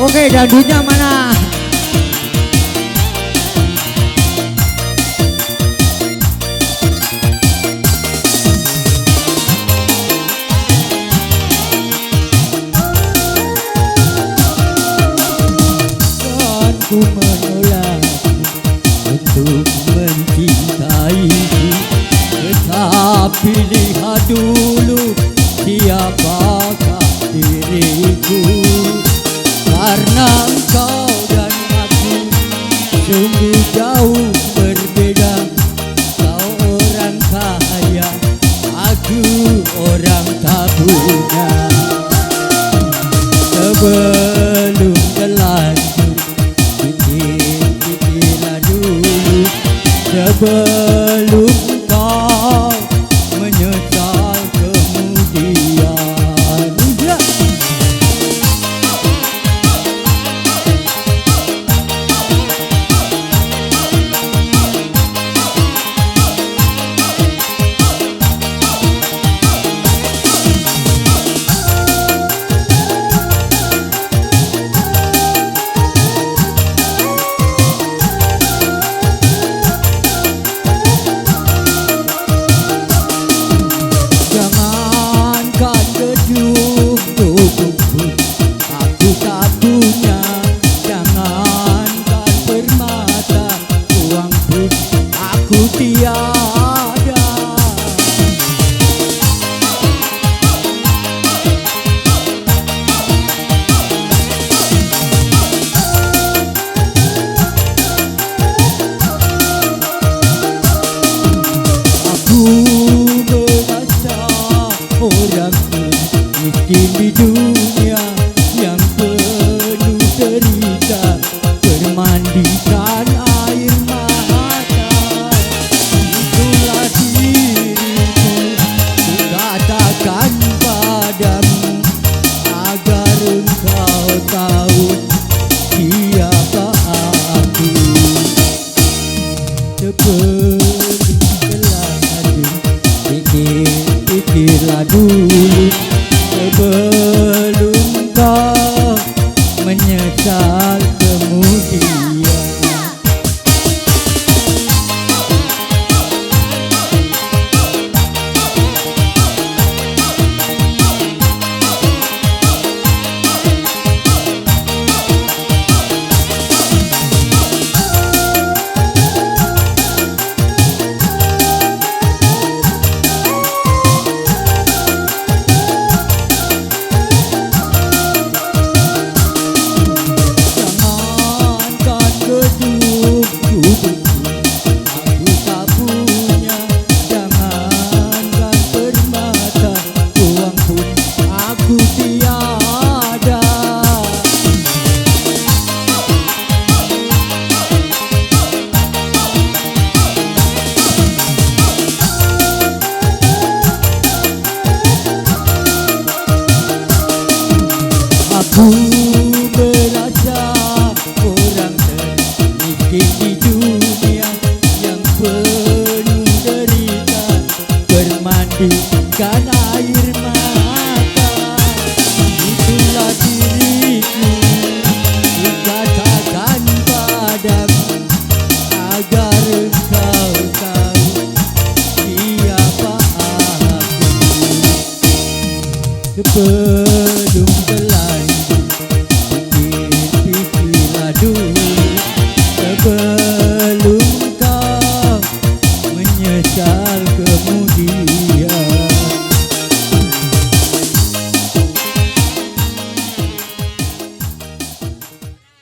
Oke, dangdutnya mana? Dan ku menolak untuk mencintaiku, tetapi lihat dulu siapakah diriku. Karena engkau dan aku sungguh jauh berbeda. Kau orang kaya, aku orang tak punya. Sebelum terlanjur, pikir-pikirlah dulu. Sebelum kau menyesal kemudian. Aku tak punya, jangankan permata, uang pun aku tiada. Aku merasa orang miskin di dunia yang penuh derita, bermandikan air mata. Itulah diriku, ku katakan padamu, agar engkau tahu siapa aku. Sebelum terlanjur, pikir-pikirlah dulu. Sebelum kau menyesal kemudian. Aku tak punya, jangankan permata, uang pun aku tiada. Aku merasa orang termiskin di dunia yang penuh derita, bermandikan air mata. Itulah diriku, ku katakan padamu, agar engkau tahu siapa aku.